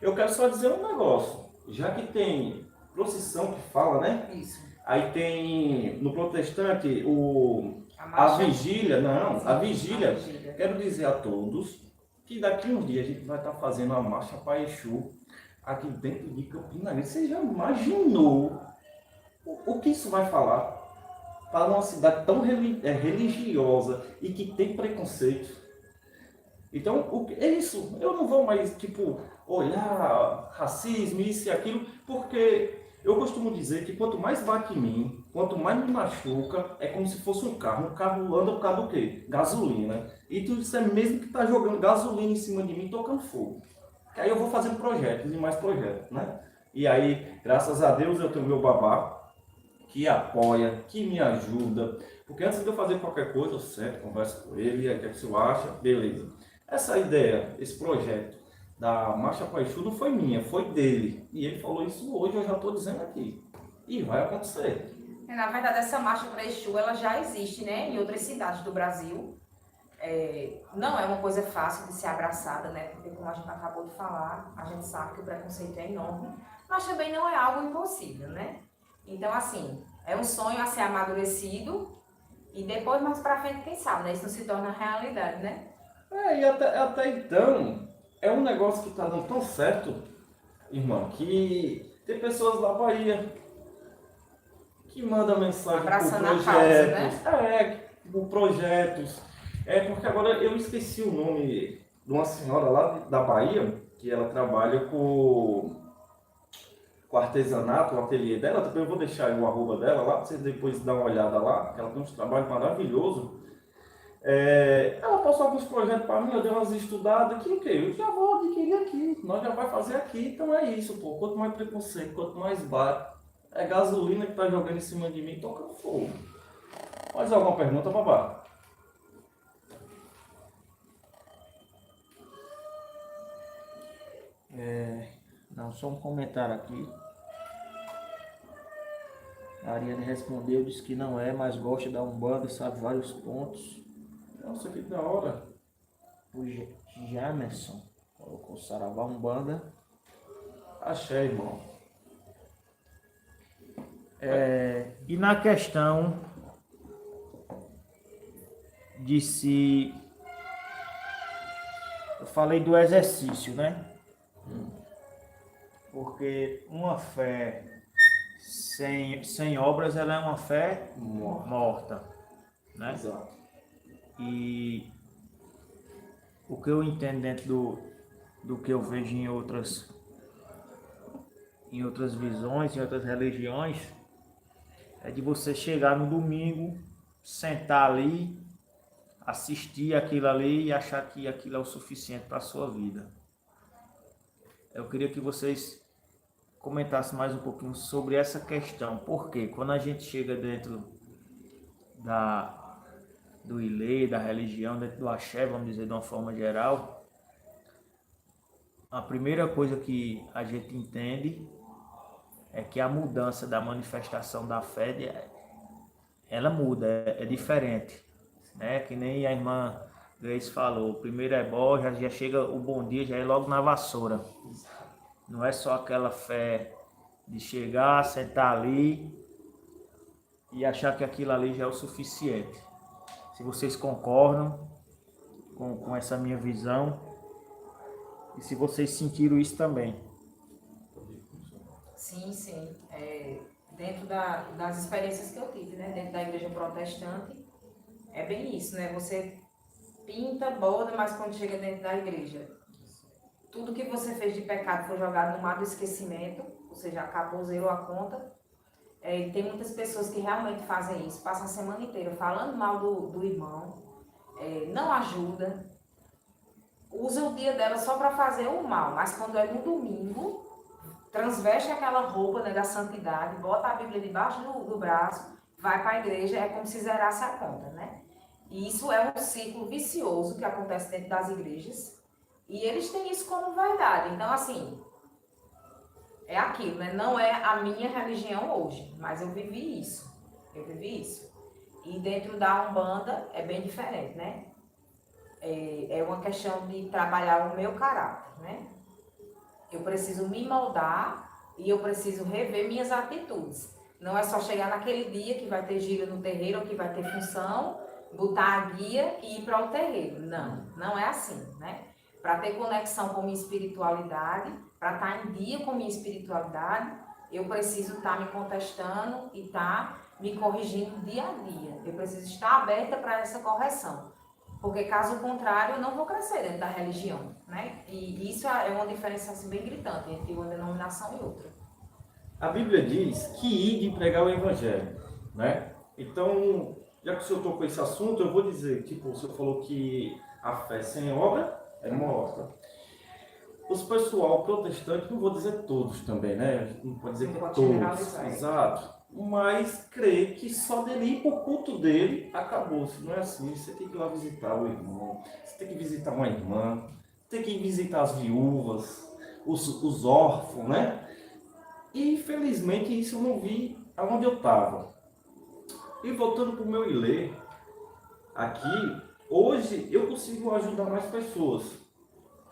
Eu quero só dizer um negócio. Já que tem procissão que fala, né? Isso. Aí tem no protestante a marcha. vigília, não, Sim, a vigília. a vigília. Quero dizer a todos que daqui uns dias a gente vai estar fazendo a marcha para Exu aqui dentro de Campina Grande. Você já imaginou o que isso vai falar para uma cidade tão religiosa e que tem preconceito? Então, é isso. Eu não vou mais, tipo, olhar racismo, isso e aquilo, porque eu costumo dizer que quanto mais bate em mim, quanto mais me machuca, é como se fosse um carro. Um carro anda por causa do quê? Gasolina. E tu isso é mesmo que tá jogando gasolina em cima de mim, tocando fogo. Que aí eu vou fazendo projetos e mais projetos, né? E aí, graças a Deus, eu tenho meu babá, que apoia, que me ajuda. Porque antes de eu fazer qualquer coisa, eu sento, converso com ele, aí o que você acha? Beleza. Essa ideia, esse projeto da Marcha Paixu não foi minha, foi dele. E ele falou isso hoje, eu já estou dizendo aqui. E vai acontecer. Na verdade, essa marcha para Exu, ela já existe, né, em outras cidades do Brasil. Não é uma coisa fácil de ser abraçada, né, porque como a gente acabou de falar, a gente sabe que o preconceito é enorme, mas também não é algo impossível, né? Então, assim, é um sonho a ser amadurecido e depois, mais pra frente, quem sabe, né, isso não se torna realidade, né? E até então, é um negócio que está dando tão certo, irmão, que tem pessoas da Bahia que mandam mensagem por Abraçando a projetos, causa, né? por projetos. Porque agora eu esqueci o nome de uma senhora lá da Bahia, que ela trabalha com artesanato, o ateliê dela. Também eu vou deixar aí o arroba dela lá, para vocês depois dar uma olhada lá, que ela tem uns trabalhos maravilhosos. Ela passou alguns projetos para mim, eu dei umas estudadas, que o quê? Eu já vou adquirir aqui, nós já vai fazer aqui, então é isso, pô. Quanto mais preconceito, quanto mais bate, é gasolina que tá jogando em cima de mim, tocando fogo. Mais alguma pergunta, babá? Não, só um comentário aqui. A Ariane respondeu, disse que não é, mas gosta da Umbanda, sabe vários pontos. Nossa, que da hora. O Jamerson colocou Saravá Umbanda. Achei, irmão. E na questão de se... Eu falei do exercício, né? Porque uma fé sem obras, ela é uma fé morta, né? Exato. E o que eu entendo dentro do que eu vejo em outras visões, em outras religiões, é de você chegar no domingo, sentar ali, assistir aquilo ali e achar que aquilo é o suficiente para a sua vida. Eu queria que vocês comentassem mais um pouquinho sobre essa questão. Porque quando a gente chega dentro do Ilê, da religião, dentro do axé, vamos dizer de uma forma geral, a primeira coisa que a gente entende é que a mudança da manifestação da fé, ela muda, é diferente, né? Que nem a irmã Grace falou, primeiro é bom, já chega o bom dia, já é logo na vassoura. Não é só aquela fé de chegar, sentar ali e achar que aquilo ali já é o suficiente. Se vocês concordam com essa minha visão e se vocês sentiram isso também. Sim, sim. Dentro das experiências que eu tive, né? Dentro da igreja protestante, é bem isso, né? Você pinta, borda, mas quando chega dentro da igreja, tudo que você fez de pecado foi jogado no mar do esquecimento, ou seja, acabou, zerou a conta. Tem muitas pessoas que realmente fazem isso, passam a semana inteira falando mal do irmão, não ajuda, usa o dia dela só para fazer o mal, mas quando é no domingo, transveste aquela roupa, né, da santidade, bota a Bíblia debaixo do braço, vai para a igreja, é como se zerasse a conta, né? E isso é um ciclo vicioso que acontece dentro das igrejas, e eles têm isso como verdade. Então, assim, é aquilo, né? Não é a minha religião hoje, mas eu vivi isso. E dentro da Umbanda é bem diferente, né? É uma questão de trabalhar o meu caráter, né? Eu preciso me moldar e eu preciso rever minhas atitudes. Não é só chegar naquele dia que vai ter giro no terreiro ou que vai ter função, botar a guia e ir para o terreiro. Não, não é assim, né? Para ter conexão com minha espiritualidade, para estar em dia com minha espiritualidade, eu preciso estar me contestando e estar me corrigindo dia a dia. Eu preciso estar aberta para essa correção. Porque caso contrário, eu não vou crescer dentro da religião, né? E isso é uma diferença assim, bem gritante entre uma denominação e outra. A Bíblia diz que ide pregar o Evangelho, né? Então, já que o senhor tocou esse assunto, eu vou dizer, tipo, o senhor falou que a fé sem obra é morta. Os pessoal protestante, não vou dizer todos também, né? Não pode dizer que é todos, exato. Mas crê que só dele ir para o culto dele, acabou-se. Não é assim, você tem que ir lá visitar o irmão, você tem que visitar uma irmã, tem que visitar as viúvas, os órfãos, né? E infelizmente isso eu não vi aonde eu estava. E voltando para o meu ilê, aqui, hoje eu consigo ajudar mais pessoas.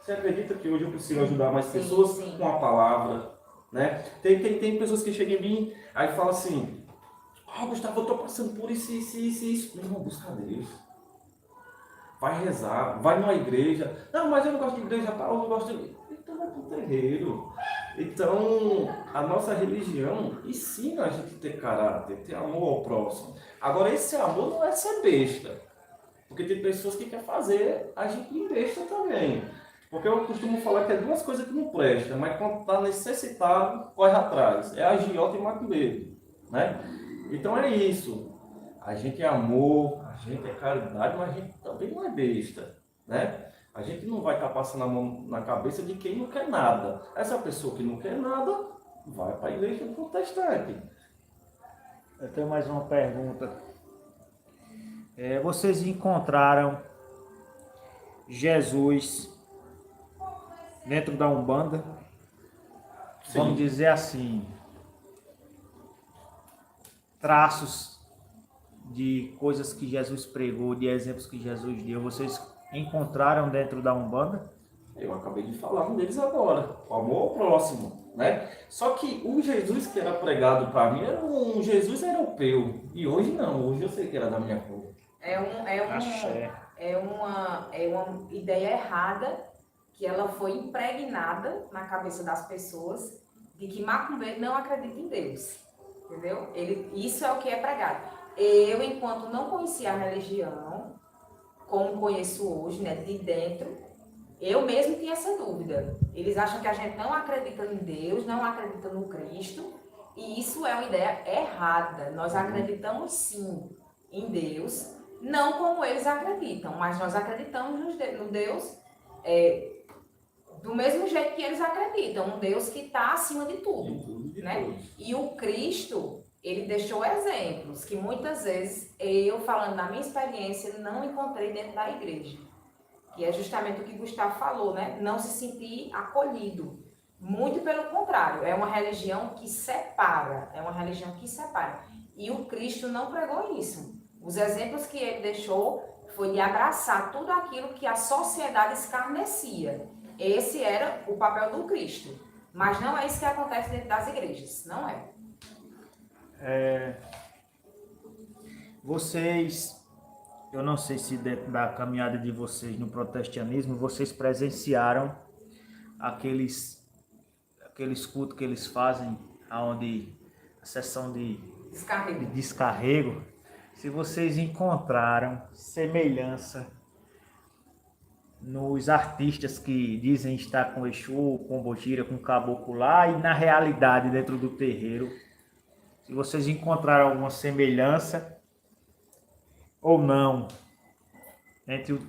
Você acredita que hoje eu consigo ajudar mais pessoas sim. com a palavra, né? Tem pessoas que chegam em mim, aí falam assim, Gustavo, eu estou passando por isso. Meu irmão, busca Deus. Vai rezar, vai numa igreja. Não, mas eu não gosto de igreja, tal, eu não gosto de... Então vai para o terreiro. Então, a nossa religião ensina a gente a ter caráter, ter amor ao próximo. Agora, esse amor não é ser besta. Porque tem pessoas que querem fazer a gente em besta também. Porque eu costumo falar que é duas coisas que não prestam, mas quando está necessitado, corre atrás. É agiota e macumbeiro, né? Então é isso. A gente é amor, a gente é caridade, mas a gente também não é besta, né? A gente não vai estar passando a mão na cabeça de quem não quer nada. Essa pessoa que não quer nada, vai para a igreja protestante. Eu tenho mais uma pergunta. Vocês encontraram Jesus dentro da Umbanda? Sim. Vamos dizer assim, traços de coisas que Jesus pregou, de exemplos que Jesus deu, vocês encontraram dentro da Umbanda? Eu acabei de falar um deles agora, o amor ao próximo, né? Só que o Jesus que era pregado para mim era um Jesus europeu, e hoje não, hoje eu sei que era da minha cor. É uma ideia errada que ela foi impregnada na cabeça das pessoas de que macumbeiro não acredita em Deus, entendeu? Isso é o que é pregado. Eu, enquanto não conhecia a religião, como conheço hoje, né, de dentro, eu mesmo tinha essa dúvida. Eles acham que a gente não acredita em Deus, não acredita no Cristo, e isso é uma ideia errada. Nós acreditamos sim em Deus, não como eles acreditam, mas nós acreditamos no Deus do mesmo jeito que eles acreditam, um Deus que está acima de tudo, né? E o Cristo, ele deixou exemplos que muitas vezes eu, falando da minha experiência, não encontrei dentro da igreja. Que é justamente o que Gustavo falou, né? Não se sentir acolhido. Muito pelo contrário, é uma religião que separa, E o Cristo não pregou isso. Os exemplos que ele deixou foi de abraçar tudo aquilo que a sociedade escarnecia. Esse era o papel do Cristo. Mas não é isso que acontece dentro das igrejas, não é. Vocês, eu não sei se dentro da caminhada de vocês no protestantismo, vocês presenciaram aqueles cultos que eles fazem, onde a sessão de descarrego, se vocês encontraram semelhança nos artistas que dizem estar com Exu, com Pombogira, com Caboclo lá e na realidade dentro do terreiro. Se vocês encontraram alguma semelhança ou não entre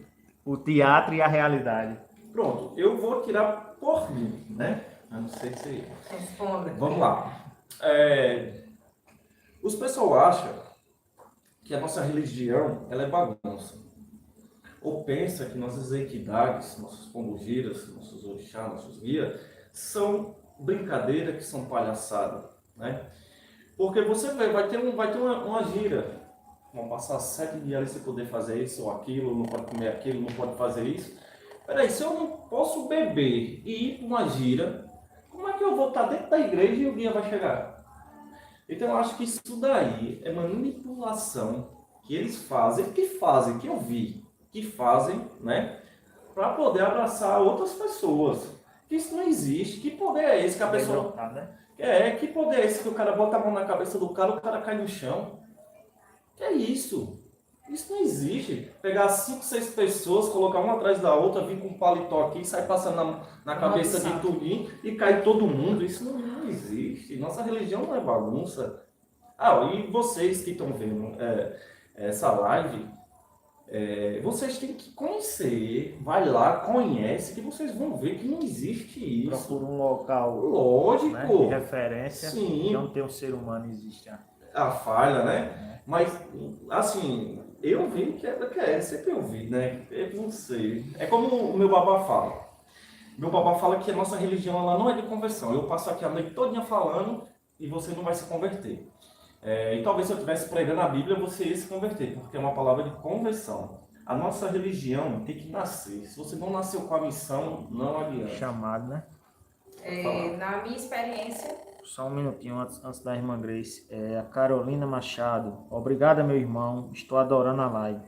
o teatro e a realidade. Pronto, eu vou tirar por mim, né? Eu não sei se... Responda. Vamos lá. Os pessoal acham que a nossa religião ela é bagunça. Ou pensa que nossas entidades, nossos pombogiras, nossos orixás, nossos guias, são brincadeira, que são palhaçada, né? Porque você vai ter uma gira. Vão passar 7 dias ali sem poder fazer isso ou aquilo, não pode comer aquilo, não pode fazer isso. Peraí, se eu não posso beber e ir para uma gira, como é que eu vou estar dentro da igreja e o guia vai chegar? Então eu acho que isso daí é manipulação que eles fazem, que eu vi, que fazem, né, para poder abraçar outras pessoas. Que isso não existe. Que poder é esse que a pessoa... que poder é esse que o cara bota a mão na cabeça do cara, o cara cai no chão? Que é isso? Isso não existe. Pegar 5, 6 pessoas, colocar uma atrás da outra, vir com um paletó aqui, sair passando na cabeça de tudinho e cair todo mundo. Isso não existe. Nossa religião não é bagunça. E vocês que estão vendo essa live, vocês têm que conhecer. Vai lá, conhece, que vocês vão ver que não existe isso. Procura um local, lógico, né, de referência. Sim. Que não tem um ser humano, existe a falha, né? Mas, assim, eu vi sempre eu vi, né? Eu não sei. É como o meu babá fala. Meu babá fala que a nossa religião ela não é de conversão. Eu passo aqui a noite todinha falando e você não vai se converter. E talvez se eu estivesse pregando a Bíblia, você ia se converter, porque é uma palavra de conversão. A nossa religião tem que nascer. Se você não nasceu com a missão, não adianta. Chamado, né? Na minha experiência... Só um minutinho antes da irmã Grace. A Carolina Machado. Obrigada, meu irmão. Estou adorando a live.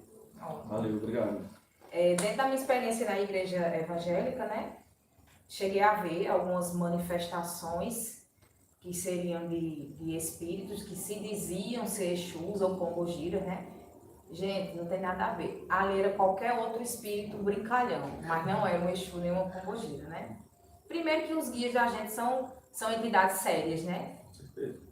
Valeu, obrigado. Dentro da minha experiência na igreja evangélica, né? Cheguei a ver algumas manifestações que seriam de espíritos que se diziam ser Exus ou Pombogira, né? Gente, não tem nada a ver. Ali era qualquer outro espírito brincalhão, mas não era um Exu nem uma Pombogira, né? Primeiro que os guias da gente são entidades sérias, né?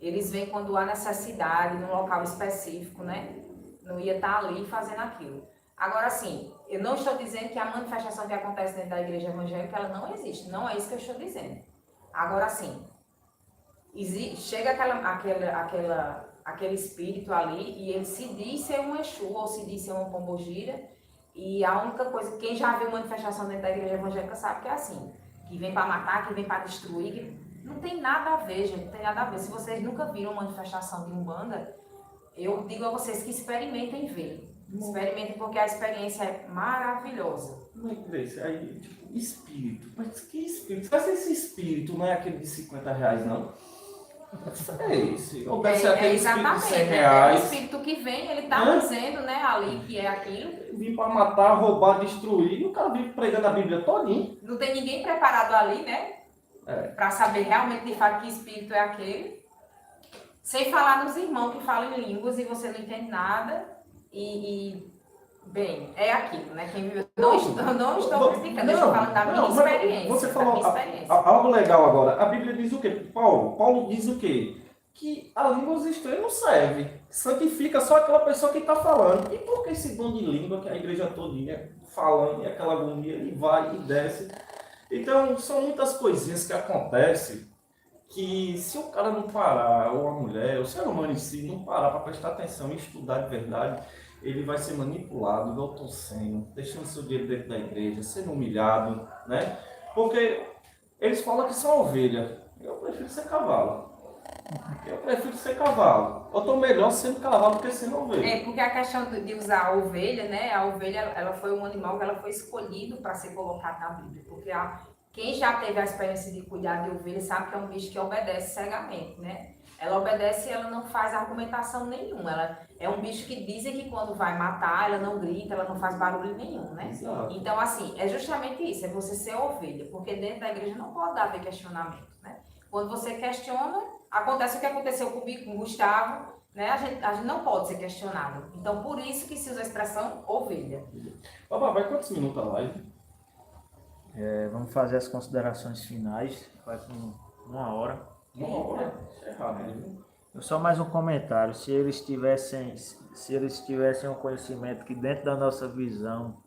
Eles vêm quando há necessidade, num local específico, né? Não ia estar ali fazendo aquilo. Agora, assim, eu não estou dizendo que a manifestação que acontece dentro da igreja evangélica, ela não existe. Não é isso que eu estou dizendo. Agora, assim, chega aquele espírito ali e ele se diz ser um Exu ou se diz ser uma Pombogira, e a única coisa, quem já viu manifestação dentro da igreja evangélica sabe que é assim, que vem para matar, que vem para destruir, que não tem nada a ver, gente, não tem nada a ver. Se vocês nunca viram uma manifestação de Umbanda, eu digo a vocês que experimentem ver. Experimentem, porque a experiência é maravilhosa. Aí, tipo, espírito. Mas que espírito? Mas esse espírito não é aquele de R$50, não? É esse. Ou deve ser aquele espírito de R$100. É o espírito que vem, ele está dizendo, né, ali que é aquilo. Vim para matar, roubar, destruir, e o cara vive pregando a Bíblia todinho. Não tem ninguém preparado ali, né? Para saber realmente de fato que espírito é aquele. Sem falar nos irmãos que falam em línguas e você não entende nada. Bem, é aquilo, né? Quem viu, não estou criticando, eu estou falando da minha experiência. Você falou algo legal agora. A Bíblia diz o quê? Paulo diz o quê? Que a língua estranha não serve. Santifica só aquela pessoa que está falando. E por que esse dom de língua que a igreja todinha falando e aquela agonia, ele vai e desce? Então, são muitas coisinhas que acontecem que se o cara não parar, ou a mulher, ou o ser humano em si, não parar para prestar atenção e estudar de verdade, ele vai ser manipulado, igual estou sendo, deixando seu dinheiro dentro da igreja, sendo humilhado, né? Porque eles falam que são ovelha. Eu prefiro ser cavalo. Eu estou melhor sendo cavalo do que sendo ovelha. Porque a questão de usar a ovelha, né? A ovelha, ela foi um animal que ela foi escolhido para ser colocado na Bíblia. Porque quem já teve a experiência de cuidar de ovelha sabe que é um bicho que obedece cegamente, né? Ela obedece e ela não faz argumentação nenhuma. Ela é um bicho que dizem que quando vai matar, ela não grita, ela não faz barulho nenhum, né? Exato. Então, assim, é justamente isso, é você ser ovelha. Porque dentro da igreja não pode haver questionamento, né? Quando você questiona, acontece o que aconteceu comigo, com o Gustavo, né? A gente não pode ser questionado. Então, por isso que se usa a expressão ovelha. Babá, vai quantos minutos a live? Vamos fazer as considerações finais. Vai com 1 hora. 1 hora? Isso é rápido. Só mais um comentário. Se eles tivessem um conhecimento que dentro da nossa visão,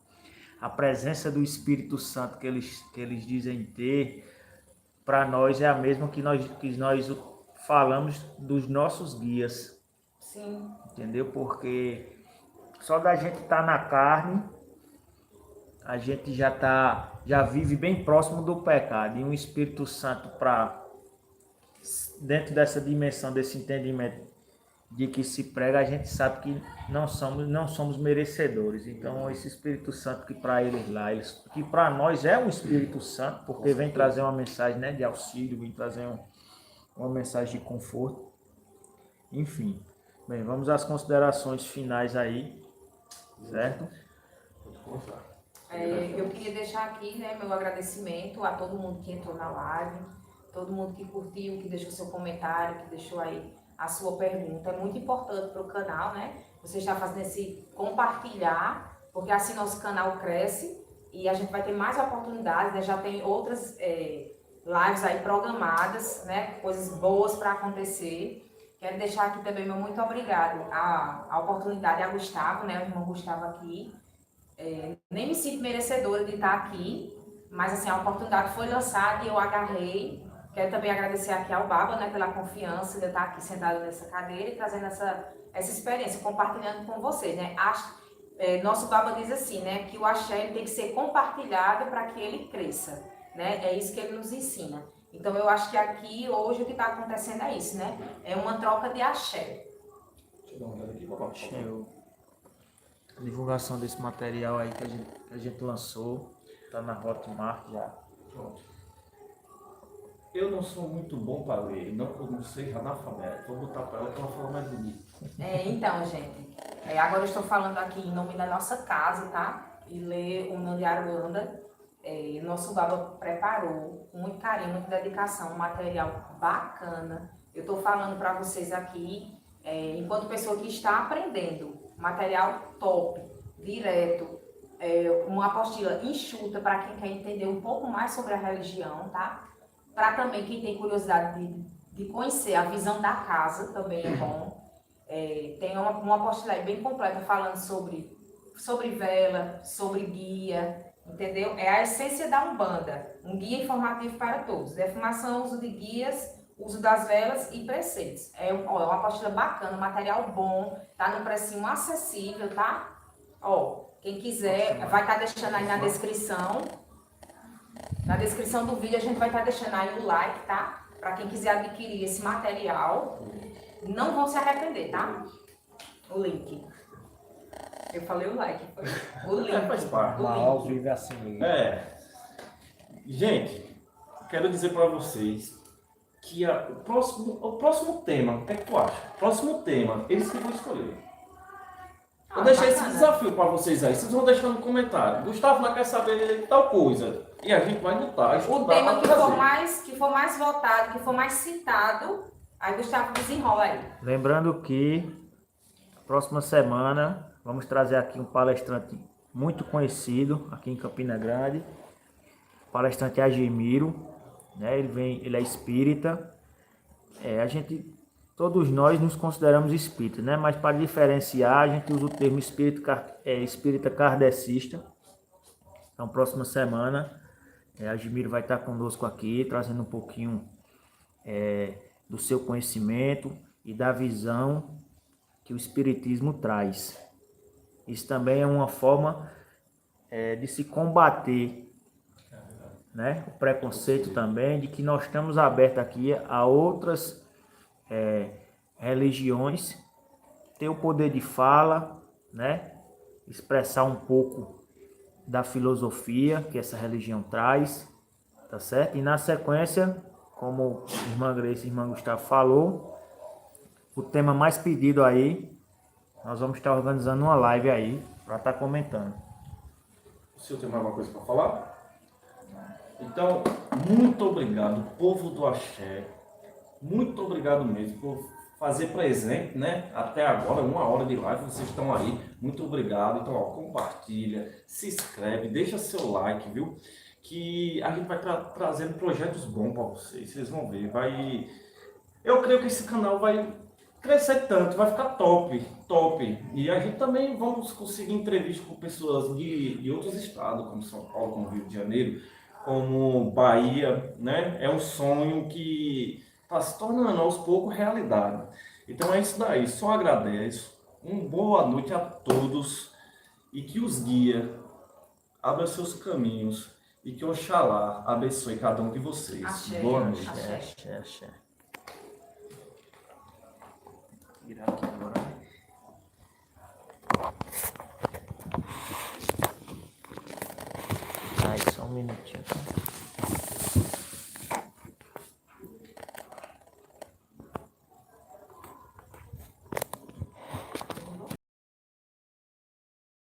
a presença do Espírito Santo que eles dizem ter, para nós é a mesma que nós falamos dos nossos guias. Sim. Entendeu? Porque só da gente estar na carne, a gente já vive bem próximo do pecado. E um Espírito Santo dentro dessa dimensão, desse entendimento de que se prega, a gente sabe que não somos merecedores. Então, esse Espírito Santo que para eles lá, que para nós é um Espírito Santo, porque vem trazer uma mensagem, né, de auxílio, vem trazer uma mensagem de conforto. Enfim, bem, vamos às considerações finais aí, certo? Eu queria deixar aqui, né, meu agradecimento a todo mundo que entrou na live, todo mundo que curtiu, que deixou seu comentário, que deixou aí a sua pergunta. É muito importante para o canal, né? Você está fazendo esse compartilhar, porque assim nosso canal cresce e a gente vai ter mais oportunidades, né? Já tem outras lives aí programadas, né? Coisas boas para acontecer. Quero deixar aqui também meu muito obrigado a oportunidade a Gustavo, né? O irmão Gustavo aqui. Nem me sinto merecedora de estar aqui, mas assim, a oportunidade foi lançada e eu agarrei. Quero também agradecer aqui ao Baba, né, pela confiança de eu estar aqui sentado nessa cadeira e trazendo essa experiência, compartilhando com vocês, né? Nosso Baba diz assim, né, que o axé tem que ser compartilhado para que ele cresça, né? É isso que ele nos ensina. Então eu acho que aqui, hoje, o que está acontecendo é isso, né? É uma troca de axé. Deixa eu dar uma olhada aqui, Baba. A divulgação desse material aí que a gente lançou, tá na Hotmart já. Pronto. Eu não sou muito bom para ler, não sei analfabeto. Vou botar para ela que ela fala mais bonito. Então, gente, agora eu estou falando aqui em nome da nossa casa, tá? E ler o meu de Aruanda. Nosso Baba preparou com muito carinho, muita dedicação, um material bacana. Eu estou falando para vocês aqui, enquanto pessoa que está aprendendo, material top, direto, uma apostila enxuta para quem quer entender um pouco mais sobre a religião, tá? Para também quem tem curiosidade de conhecer a visão da casa, também é bom. Tem uma apostila aí bem completa falando sobre vela, sobre guia, entendeu? É a essência da Umbanda, um guia informativo para todos. Defumação, uso de guias, uso das velas e preceitos. É uma apostila bacana, material bom, tá no precinho acessível, tá? Quem quiser, vai estar deixando aí na descrição. Na descrição do vídeo a gente vai estar deixando aí o like, tá? Para quem quiser adquirir esse material, não vão se arrepender, tá? O link. Eu falei o like, foi o link. Faz parte. Ao vivo assim. Gente, quero dizer para vocês que o próximo tema, o que é que tu acha? Próximo tema, eles que vão escolher. Vou deixar esse desafio para vocês aí. Vocês vão deixar no comentário. Gustavo não quer saber tal coisa. E a gente vai lutar, estudar. O tema que for mais votado, que for mais citado, aí Gustavo desenrola aí. Lembrando que próxima semana vamos trazer aqui um palestrante muito conhecido aqui em Campina Grande. O palestrante Agemiro, né? Ele é espírita. Todos nós nos consideramos espíritas, né? Mas para diferenciar, a gente usa o termo espírita kardecista. Então, próxima semana, Agemiro vai estar conosco aqui, trazendo um pouquinho do seu conhecimento e da visão que o espiritismo traz. Isso também é uma forma de se combater, né? O preconceito também, de que nós estamos abertos aqui a outras religiões, ter o poder de fala, né? Expressar um pouco da filosofia que essa religião traz, tá certo? E na sequência, como a irmã Grace e a irmã Gustavo falou, o tema mais pedido aí, nós vamos estar organizando uma live aí para estar comentando. O senhor tem mais alguma coisa para falar? Então, muito obrigado, povo do Axé. Muito obrigado mesmo por fazer presente, né? Até agora, 1 hora de live, vocês estão aí. Muito obrigado. Então, compartilha, se inscreve, deixa seu like, viu? que a gente vai trazendo projetos bons para vocês vão ver. Eu creio que esse canal vai crescer tanto, vai ficar top, top. E a gente também vamos conseguir entrevista com pessoas de outros estados, como São Paulo, como Rio de Janeiro, como Bahia, né? É um sonho que está se tornando aos poucos realidade. Então é isso daí, só agradeço. Boa noite a todos e que os guia abra seus caminhos e que Oxalá abençoe cada um de vocês. Axé, Boa noite. axé. Axé, axé. Virar aqui agora. Ai, só um minutinho.